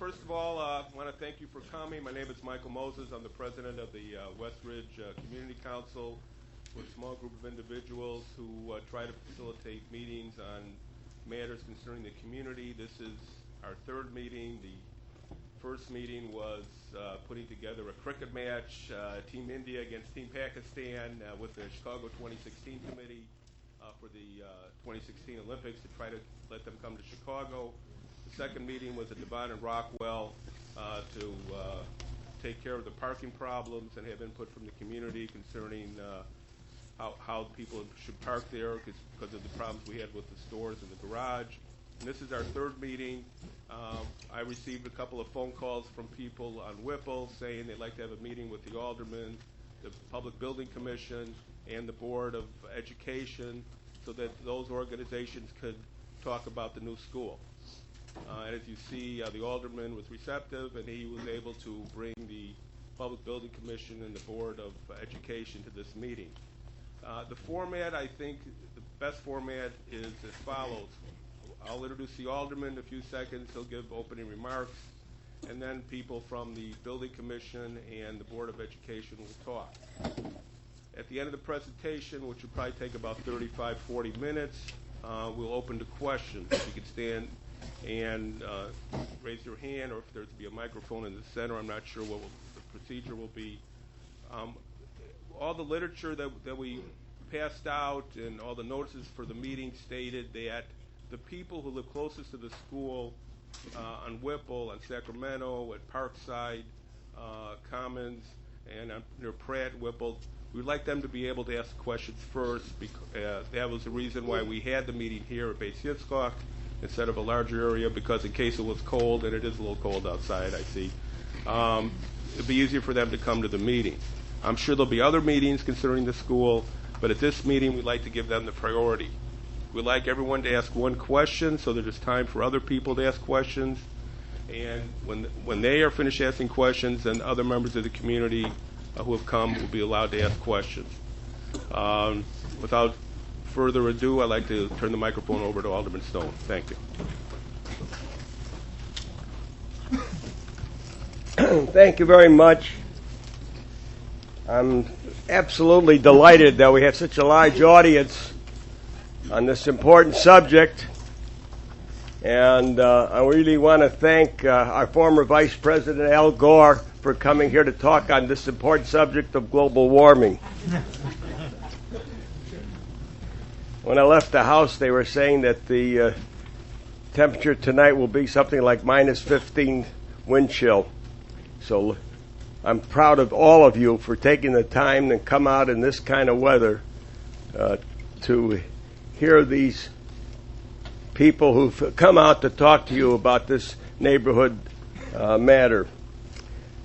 First of all, I want to thank you for coming. My name is Michael Moses. I'm the president of the Westridge Community Council. We're a small group of individuals who try to facilitate meetings on matters concerning the community. This is our third meeting. The first meeting was putting together a cricket match, Team India against Team Pakistan with the Chicago 2016 committee for the 2016 Olympics to try to let them come to Chicago. The second meeting was at Devon and Rockwell to take care of the parking problems and have input from the community concerning how people should park there because of the problems we had with the stores and the garage. And this is our third meeting. I received a couple of phone calls from people on Whipple saying they'd like to have a meeting with the Alderman, the Public Building Commission, and the Board of Education so that those organizations could talk about the new school. And as you see, the Alderman was receptive, and he was able to bring the Public Building Commission and the Board of Education to this meeting. The format, I think, the best format is as follows. I'll introduce the Alderman in a few seconds. He'll give opening remarks, and then people from the Building Commission and the Board of Education will talk. At the end of the presentation, which will probably take about 35, 40 minutes, we'll open to questions. You can stand and raise your hand, or if there's to be a microphone in the center, I'm not sure what the procedure will be. All the literature that we passed out and all the notices for the meeting stated that the people who live closest to the school on Whipple, on Sacramento, at Parkside, Commons, and near Pratt, Whipple, we'd like them to be able to ask questions first. Because, that was the reason why we had the meeting here at Base Hitchcock instead of a larger area, because in case it was cold, and it is a little cold outside, I see, it'd be easier for them to come to the meeting. I'm sure there'll be other meetings concerning the school, but at this meeting, we'd like to give them the priority. We'd like everyone to ask one question so that there's time for other people to ask questions. And when they are finished asking questions, then other members of the community who have come will be allowed to ask questions. Without further ado, I'd like to turn the microphone over to Alderman Stone. Thank you. Thank you very much. I'm absolutely delighted that we have such a large audience on this important subject. And I really want to thank our former Vice President Al Gore for coming here to talk on this important subject of global warming. When I left the house, they were saying that the temperature tonight will be something like minus 15 wind chill. So I'm proud of all of you for taking the time to come out in this kind of weather to hear these people who've come out to talk to you about this neighborhood matter.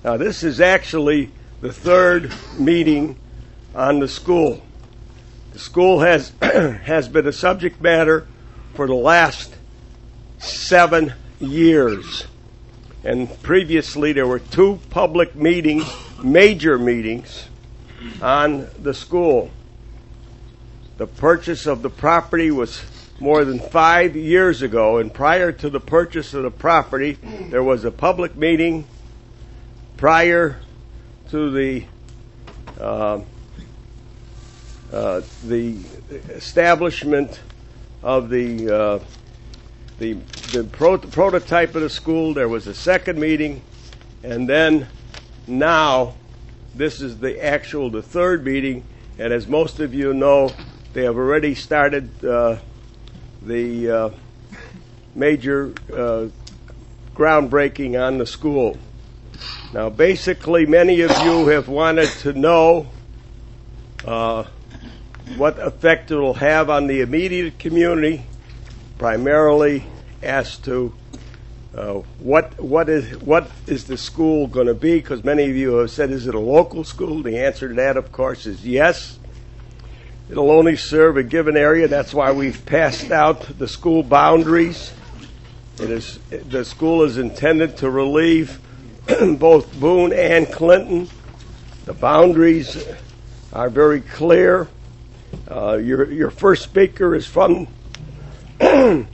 Now, this is actually the third meeting on the school. The school has has been a subject matter for the last 7 years. And previously there were 2 public meetings, major meetings, on the school. The purchase of the property was more than 5 years ago, and prior to the purchase of the property, there was a public meeting prior to the establishment of the prototype of the school. There was a second meeting, and then now this is the third meeting. And as most of you know, they have already started the major groundbreaking on the school. Now, basically, many of you have wanted to know what effect it will have on the immediate community, primarily as to what is the school going to be, because many of you have said, is it a local school? The answer to that, of course, is yes. It'll only serve a given area. That's why we've passed out the school boundaries. The school is intended to relieve both Boone and Clinton. The boundaries are very clear. Your first speaker is from the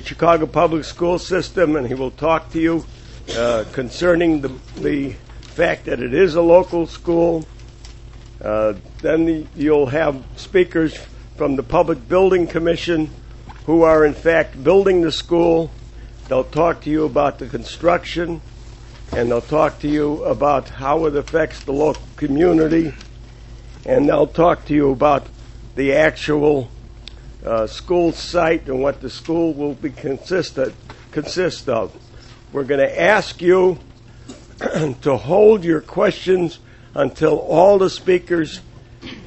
Chicago Public School System, and he will talk to you concerning the fact that it is a local school. Then you'll have speakers from the Public Building Commission who are in fact building the school. They'll talk to you about the construction, and they'll talk to you about how it affects the local community, and they'll talk to you about the actual school site and what the school will be consist of. We're going to ask you to hold your questions until all the speakers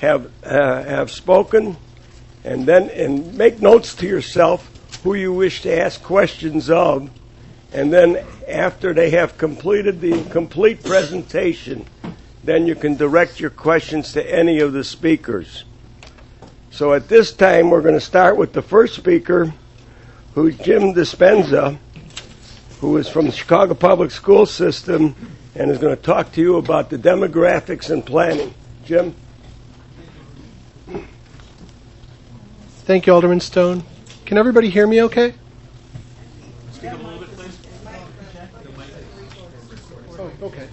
have spoken, and make notes to yourself who you wish to ask questions of, and then after they have completed the complete presentation, then you can direct your questions to any of the speakers. So at this time, we're going to start with the first speaker, who's JimDispenza, who is from the Chicago Public School System and is going to talk to you about the demographics and planning. Jim? Thank you, Alderman Stone. Can everybody hear me okay? Speak up a little bit, please. Oh, okay.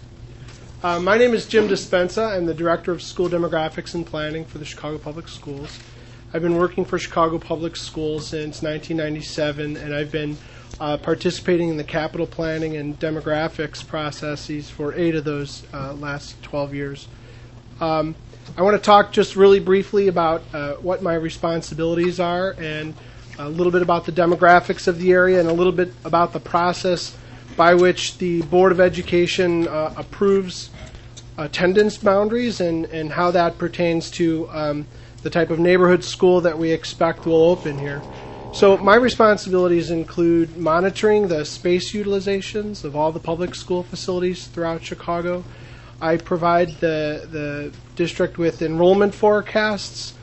My name is JimDispenza. I'm the Director of School Demographics and Planning for the Chicago Public Schools. I've been working for Chicago Public Schools since 1997, and I've been participating in the capital planning and demographics processes for 8 of those last 12 years. I want to talk just really briefly about what my responsibilities are, and a little bit about the demographics of the area, and a little bit about the process by which the Board of Education approves attendance boundaries, and how that pertains to the type of neighborhood school that we expect will open here. So my responsibilities include monitoring the space utilizations of all the public school facilities throughout Chicago. I provide the district with enrollment forecasts,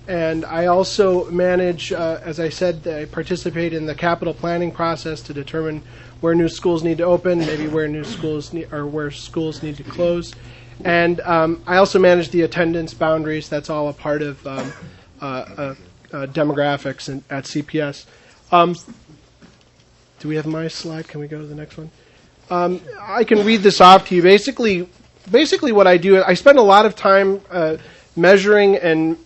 and I also manage, as I said, I participate in the capital planning process to determine where new schools need to open, maybe where new schools where schools need to close. And I also manage the attendance boundaries. That's all a part of demographics at CPS. Do we have my slide? Can we go to the next one? I can read this off to you. Basically what I do, I spend a lot of time measuring and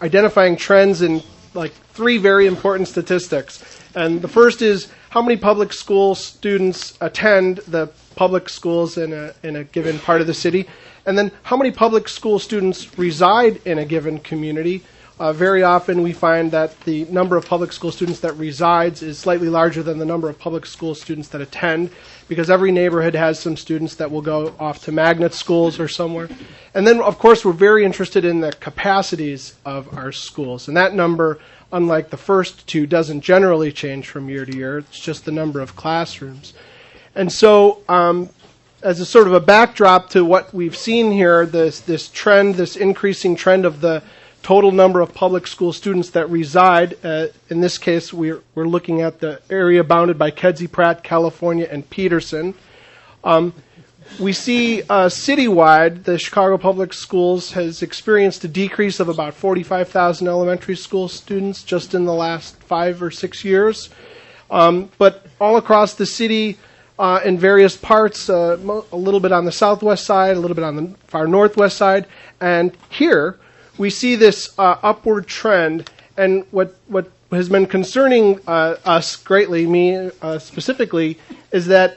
identifying trends in like 3 very important statistics. And the first is how many public school students attend the public schools in a given part of the city, and then how many public school students reside in a given community. Very often we find that the number of public school students that resides is slightly larger than the number of public school students that attend, because every neighborhood has some students that will go off to magnet schools or somewhere. And then, of course, we're very interested in the capacities of our schools. And that number, unlike the first 2, doesn't generally change from year to year. It's just the number of classrooms. And so, as a sort of a backdrop to what we've seen here, this trend, this increasing trend of the total number of public school students that reside, in this case we're looking at the area bounded by Kedzie, Pratt, California, and Peterson. We see citywide, the Chicago Public Schools has experienced a decrease of about 45,000 elementary school students just in the last 5 or 6 years. But all across the city, in various parts, a little bit on the southwest side, a little bit on the far northwest side, and here we see this upward trend. And what has been concerning us greatly, me specifically, is that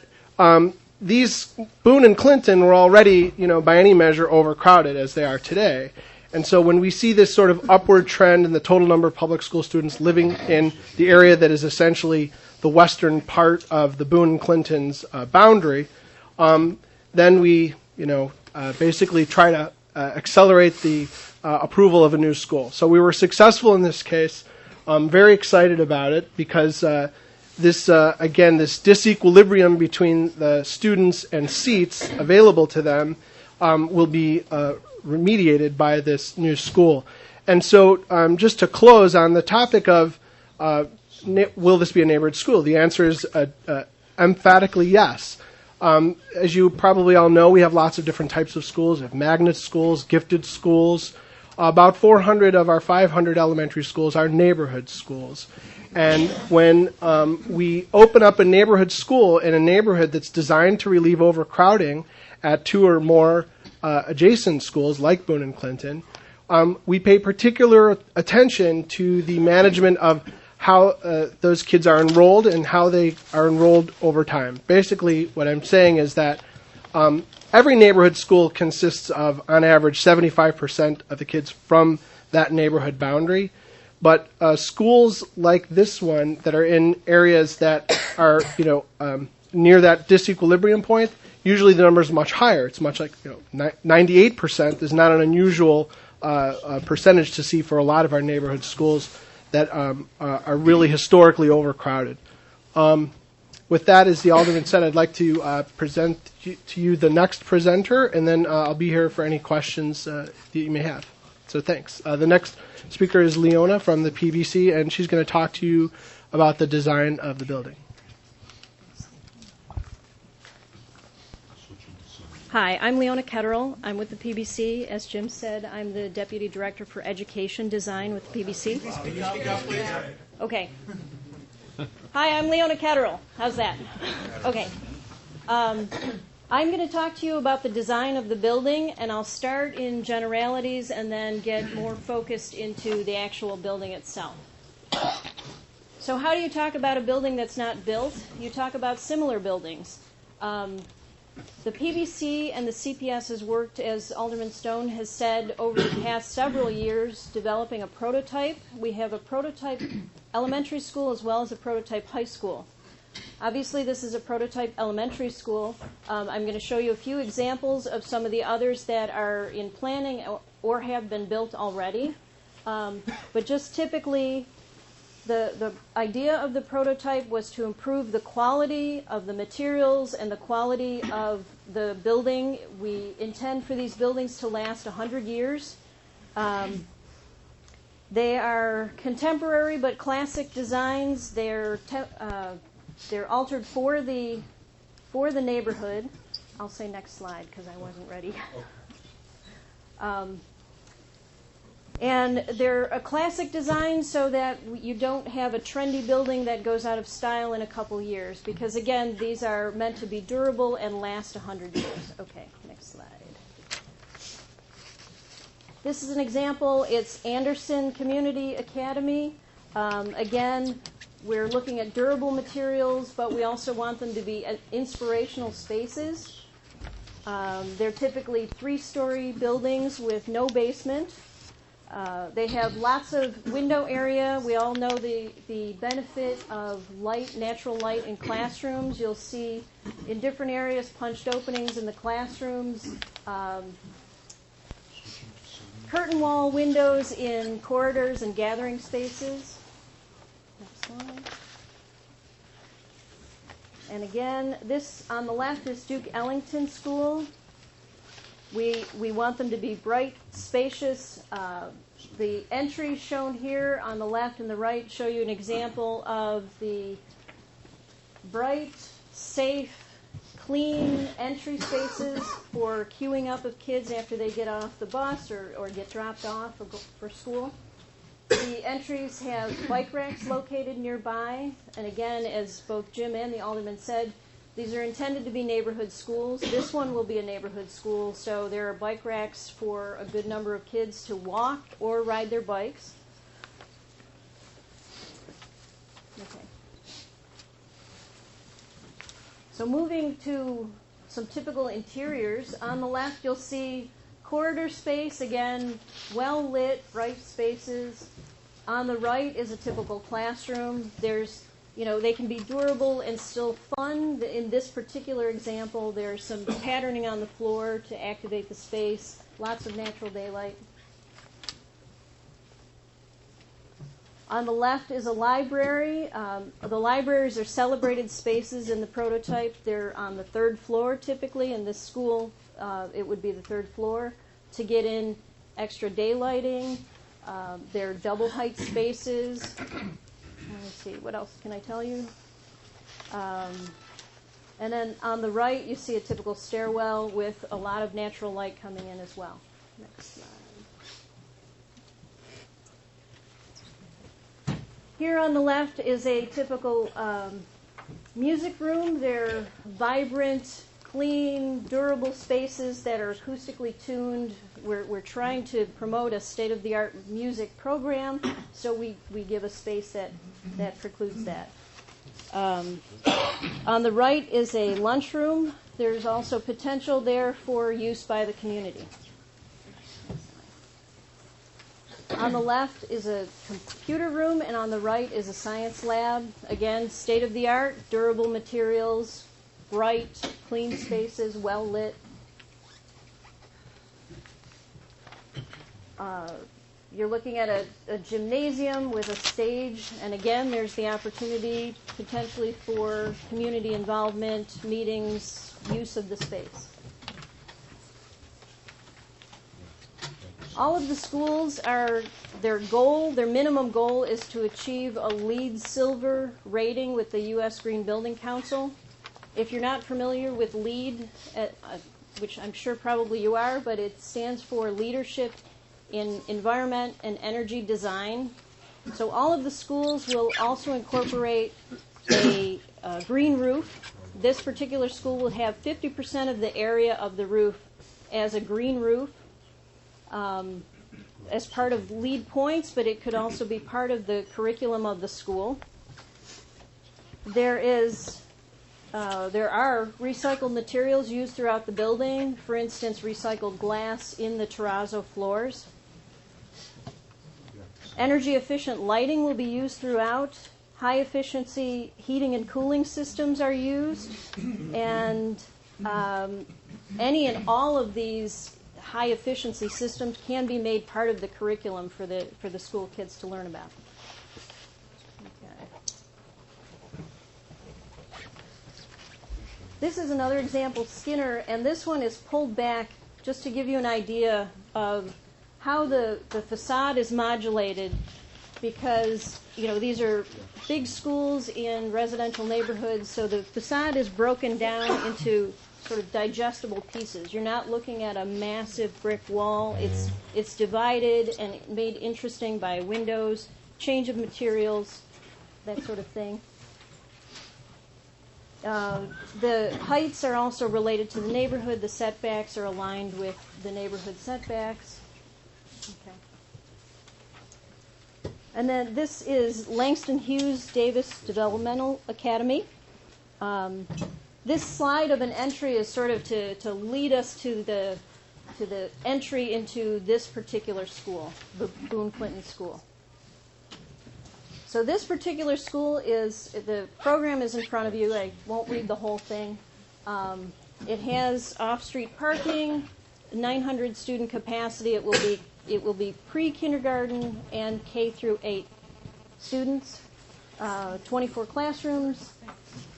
these Boone and Clinton were already, by any measure, overcrowded as they are today. And so when we see this sort of upward trend in the total number of public school students living in the area that is essentially the western part of the Boone and Clinton's boundary, then we, basically try to accelerate the approval of a new school. So we were successful in this case. I'm very excited about it because this disequilibrium between the students and seats available to them will be remediated by this new school. And so just to close on the topic of will this be a neighborhood school, the answer is emphatically yes. As you probably all know, we have lots of different types of schools. We have magnet schools, gifted schools. About 400 of our 500 elementary schools are neighborhood schools. And when we open up a neighborhood school in a neighborhood that's designed to relieve overcrowding at 2 or more adjacent schools like Boone-Clinton, we pay particular attention to the management of how those kids are enrolled and how they are enrolled over time. Basically, what I'm saying is that every neighborhood school consists of, on average, 75% of the kids from that neighborhood boundary. But schools like this one that are in areas that are, near that disequilibrium point, usually the number is much higher. It's much like, 98% is not an unusual percentage to see for a lot of our neighborhood schools that are really historically overcrowded. With that, as the Alderman said, I'd like to present to you the next presenter, and then I'll be here for any questions that you may have. So thanks. The next speaker is Leona from the PBC, and she's going to talk to you about the design of the building. Hi, I'm Leona Kettle. I'm with the PBC. As Jim said, I'm the Deputy Director for Education Design with the PBC. Speak up, please. Okay. Hi, I'm Leona Kettle. How's that? Okay. I'm going to talk to you about the design of the building, and I'll start in generalities and then get more focused into the actual building itself. So how do you talk about a building that's not built? You talk about similar buildings. The PBC and the CPS has worked, as Alderman Stone has said, over the past several years developing a prototype. We have a prototype elementary school as well as a prototype high school. Obviously, this is a prototype elementary school. I'm going to show you a few examples of some of the others that are in planning or have been built already. But just typically, the idea of the prototype was to improve the quality of the materials and the quality of the building. We intend for these buildings to last 100 years. They are contemporary but classic designs. They're altered for the neighborhood. I'll say next slide because I wasn't ready. And they're a classic design so that you don't have a trendy building that goes out of style in a couple years. Because again, these are meant to be durable and last 100 years. Okay, next slide. This is an example. It's Anderson Community Academy. Again, we're looking at durable materials, but we also want them to be inspirational spaces. They're typically 3-story buildings with no basement. They have lots of window area. We all know the benefit of light, natural light in classrooms. You'll see in different areas punched openings in the classrooms. Curtain wall windows in corridors and gathering spaces. Next slide. And again, this on the left is Duke Ellington School. We want them to be bright, spacious. The entries shown here on the left and the right show you an example of the bright, safe, clean entry spaces for queuing up of kids after they get off the bus or get dropped off for school. The entries have bike racks located nearby. And again, as both Jim and the Alderman said, these are intended to be neighborhood schools. This one will be a neighborhood school, so there are bike racks for a good number of kids to walk or ride their bikes. Okay. So moving to some typical interiors. On the left, you'll see corridor space, again, well-lit, bright spaces. On the right is a typical classroom. They can be durable and still fun. In this particular example, there's some patterning on the floor to activate the space, lots of natural daylight. On the left is a library. The libraries are celebrated spaces in the prototype. They're on the 3rd floor typically. In this school, it would be the 3rd floor. To get in extra daylighting, they're double height spaces. Let's see, what else can I tell you? And then on the right, you see a typical stairwell with a lot of natural light coming in as well. Next slide. Here on the left is a typical music room. They're vibrant, clean, durable spaces that are acoustically tuned. We're trying to promote a state-of-the-art music program, so we give a space that precludes that. On the right is a lunchroom. There's also potential there for use by the community. On the left is a computer room, and on the right is a science lab. Again, state-of-the-art, durable materials, bright, clean spaces, well lit. You're looking at a gymnasium with a stage, and again, there's the opportunity potentially for community involvement, meetings, use of the space. All of the schools their minimum goal is to achieve a LEED Silver rating with the U.S. Green Building Council. If you're not familiar with LEED, which I'm sure probably you are, but it stands for Leadership in Environment and Energy Design. So all of the schools will also incorporate a green roof. This particular school will have 50% of the area of the roof as a green roof as part of LEED points, but it could also be part of the curriculum of the school. There are recycled materials used throughout the building. For instance, recycled glass in the terrazzo floors. Energy efficient lighting will be used throughout. High efficiency heating and cooling systems are used. And any and all of these high efficiency systems can be made part of the curriculum for the school kids to learn about. This is another example, Skinner, and this one is pulled back just to give you an idea of how the facade is modulated, because these are big schools in residential neighborhoods, so the facade is broken down into sort of digestible pieces. You're not looking at a massive brick wall. It's divided and made interesting by windows, change of materials, that sort of thing. The heights are also related to the neighborhood. The setbacks are aligned with the neighborhood setbacks. Okay. And then this is Langston Hughes Davis Developmental Academy. This slide of an entry is sort of to lead us to the entry into this particular school, the Boone-Clinton school. So this particular school the program is in front of you. I won't read the whole thing. It has off-street parking, 900 student capacity. It will be pre-kindergarten and K through 8 students, 24 classrooms.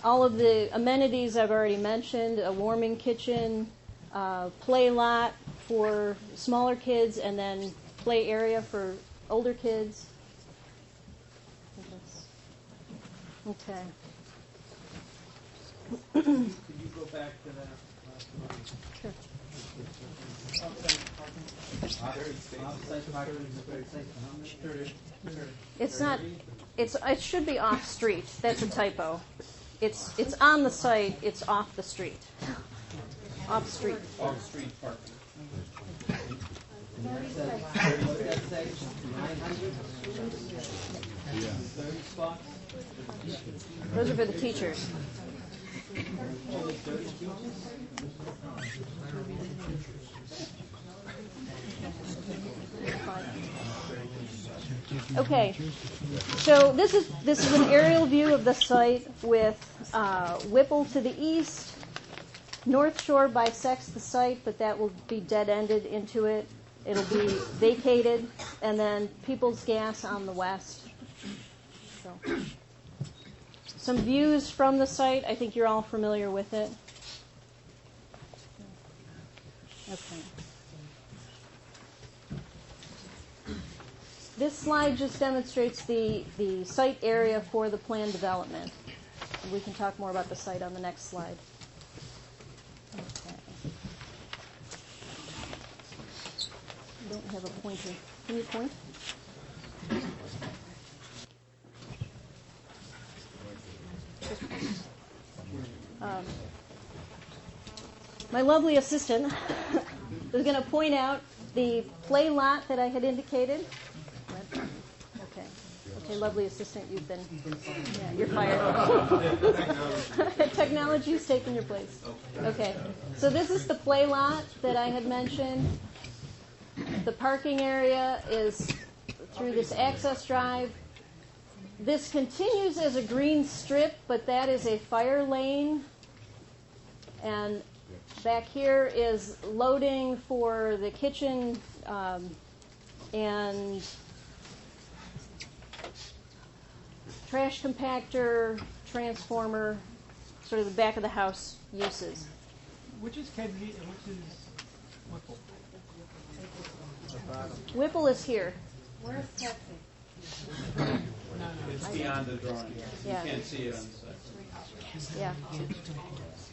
All of the amenities I've already mentioned: a warming kitchen, play lot for smaller kids, and then play area for older kids. Okay. Could you go back to that last one? Sure. Off-site parking is very safe. It's not. It should be off street. That's a typo. It's on the site. It's off the street. Off street. Off-street parking. What does that say? 900? 30 spots? Those are for the teachers. Only 30 teachers? Okay, so this is an aerial view of the site with Whipple to the east. North Shore bisects the site, but that will be dead-ended into it. It'll be vacated, and then Peoples Gas on the west. So, some views from the site. I think you're all familiar with it. Okay. This slide just demonstrates the site area for the planned development. And we can talk more about the site on the next slide. Okay. I don't have a pointer. Can you point? my lovely assistant is going to point out the play lot that I had indicated. Okay, lovely assistant, you've been, yeah, you're fired. Technology's taken your place. Okay, so this is the play lot that I had mentioned. The parking area is through this access drive. This continues as a green strip, but that is a fire lane. And back here is loading for the kitchen and trash compactor, transformer, sort of the back of the house uses. Which is Kedzie and which is Whipple? Whipple is here. Where's Texas? It's beyond the drawing. Yeah. You can't see it on the side. Yeah.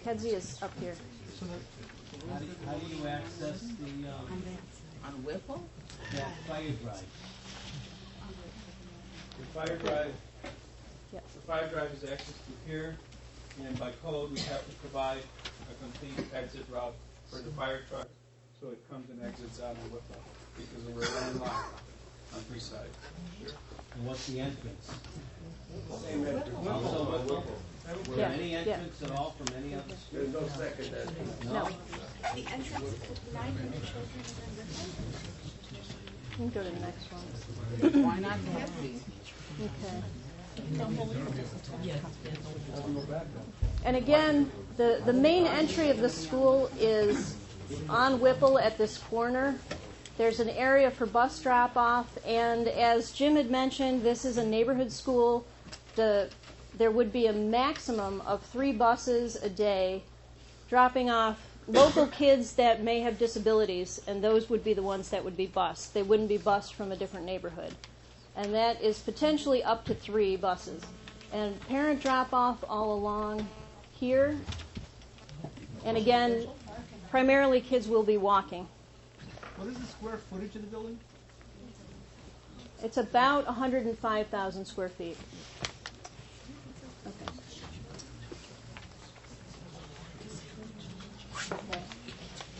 Kedzie is up here. So how do you access the On Whipple? fire drive? The fire drive. Yep. The fire drive is accessed through here, and by code we have to provide a complete exit route for the fire truck, so it comes and exits out of Whipple because we're landlocked on three sides. And what's the entrance? Same entrance. Also Whipple. Were Yeah, any yeah. entrance at all from any other street? There's no second entrance. No. The entrance with 900 children is on You can go to the next one. Why not Kedzie? Okay. And again, the main entry of the school is on Whipple at this corner. There's an area for bus drop-off, and as Jim had mentioned, this is a neighborhood school. There would be a maximum of 3 buses a day dropping off local kids that may have disabilities, and those would be the ones that would be bused. They wouldn't be bused from a different neighborhood. And that is potentially up to 3 buses. And parent drop-off all along here. And again, primarily kids will be walking. What is the square footage of the building? It's about 105,000 square feet. Okay. Okay.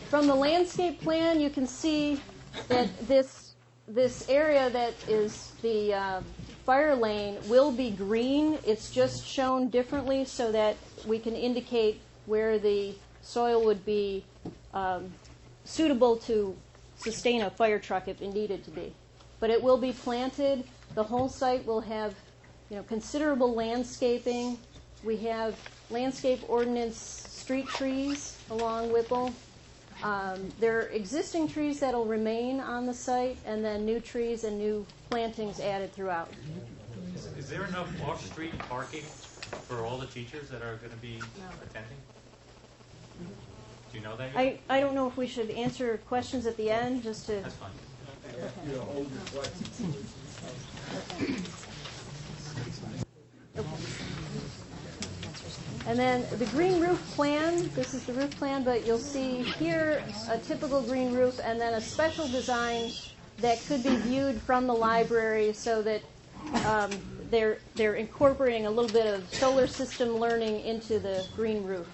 From the landscape plan, you can see that this area that is the fire lane will be green. It's just shown differently so that we can indicate where the soil would be suitable to sustain a fire truck if it needed to be. But it will be planted. The whole site will have, considerable landscaping. We have landscape ordinance street trees along Whipple. There are existing trees that will remain on the site, and then new trees and new plantings added throughout. Is there enough off-street parking for all the teachers that are going to be attending? Do you know that yet? I don't know if we should answer questions at the end, just to... That's fine. Okay. And then the green roof plan, this is the roof plan, but you'll see here a typical green roof and then a special design that could be viewed from the library so that they're incorporating a little bit of solar system learning into the green roof.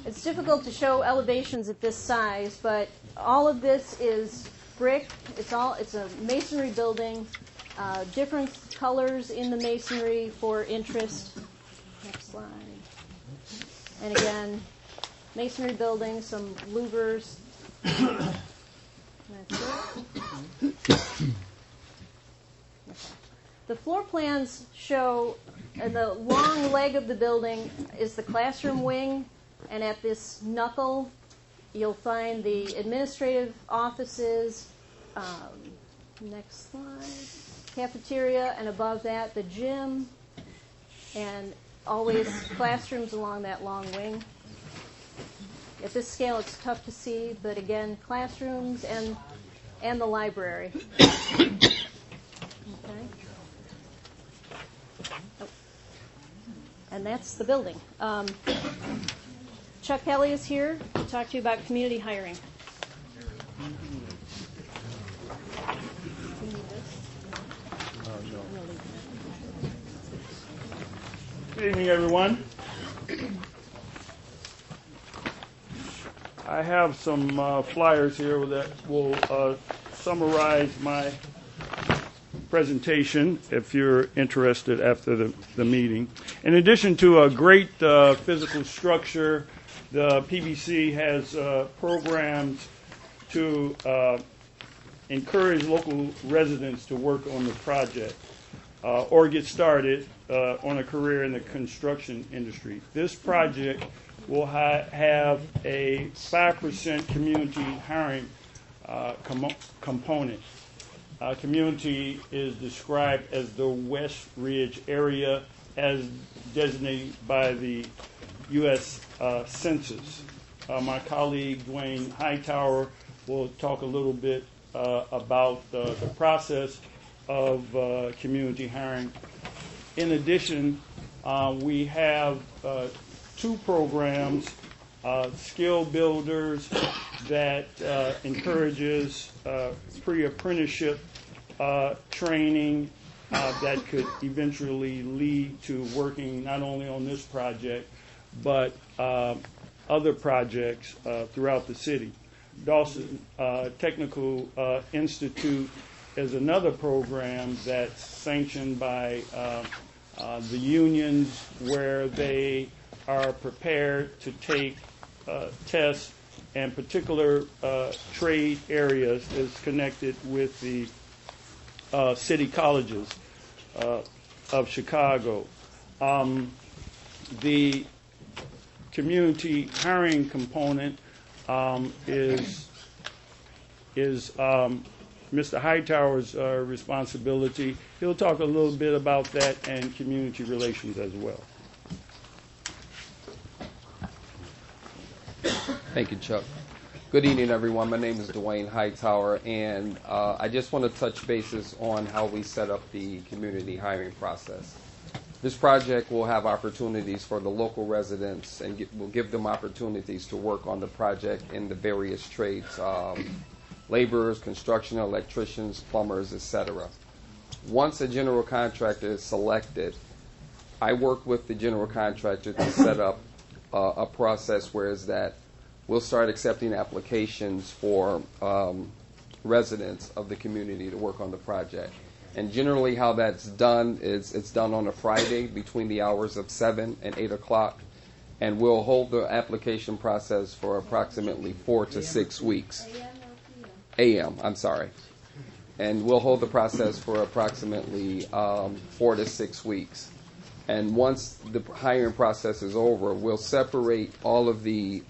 It's difficult to show elevations at this size, but all of this is brick. It's a masonry building. Different colors in the masonry for interest. Next slide. And again, masonry building, some louvers. That's it. The floor plans show the long leg of the building is the classroom wing, and at this knuckle you'll find the administrative offices. Next slide. Cafeteria, and above that the gym, and always classrooms along that long wing. At this scale it's tough to see, but again, classrooms and the library. Okay. Oh. And that's the building. Chuck Kelly is here to talk to you about community hiring. Good evening, everyone. I have some flyers here that will summarize my presentation if you're interested after the meeting. In addition to a great physical structure, the PBC has programs to encourage local residents to work on the project or get started on a career in the construction industry. This project will have a 5% community hiring component. Community is described as the West Ridge area as designated by the U.S. Census. My colleague Dwayne Hightower will talk a little bit about the process of community hiring. In addition, we have two programs, Skill Builders, that encourages pre-apprenticeship training that could eventually lead to working not only on this project, but other projects throughout the city. Dawson Technical Institute is another program that's sanctioned by the unions where they are prepared to take tests, and particular trade areas is connected with the city colleges of Chicago. The community hiring component is Mr. Hightower's responsibility. He'll talk a little bit about that and community relations as well. Thank you, Chuck. Good evening, everyone. My name is Dwayne Hightower, and I just want to touch bases on how we set up the community hiring process. This project will have opportunities for the local residents and will give them opportunities to work on the project in the various trades, laborers, construction, electricians, plumbers, etc. Once a general contractor is selected, I work with the general contractor to set up a process where is that we'll start accepting applications for residents of the community to work on the project. And generally how that's done is it's done on a Friday between the hours of 7 and 8 o'clock. And we'll hold the application process for approximately 4 to 6 weeks. AM, I'm sorry. And we'll hold the process for approximately 4 to 6 weeks. And once the hiring process is over, we'll separate all of the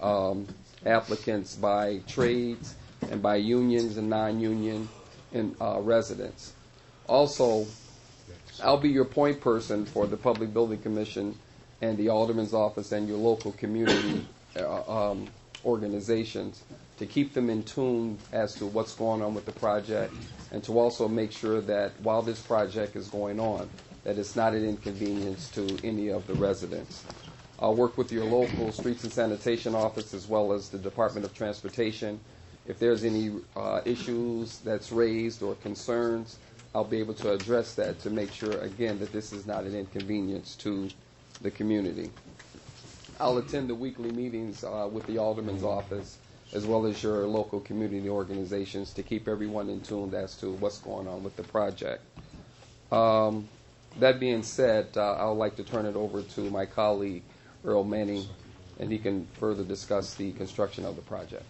applicants by trades and by unions and non-union and residents. Also, I'll be your point person for the Public Building Commission and the Alderman's office and your local community organizations to keep them in tune as to what's going on with the project, and to also make sure that while this project is going on, that it's not an inconvenience to any of the residents. I'll work with your local streets and sanitation office as well as the Department of Transportation. If there's any issues that's raised or concerns, I'll be able to address that to make sure, again, that this is not an inconvenience to the community. I'll attend the weekly meetings with the Alderman's office as well as your local community organizations to keep everyone in tune as to what's going on with the project. That being said, I would like to turn it over to my colleague, Earl Manning, and he can further discuss the construction of the project.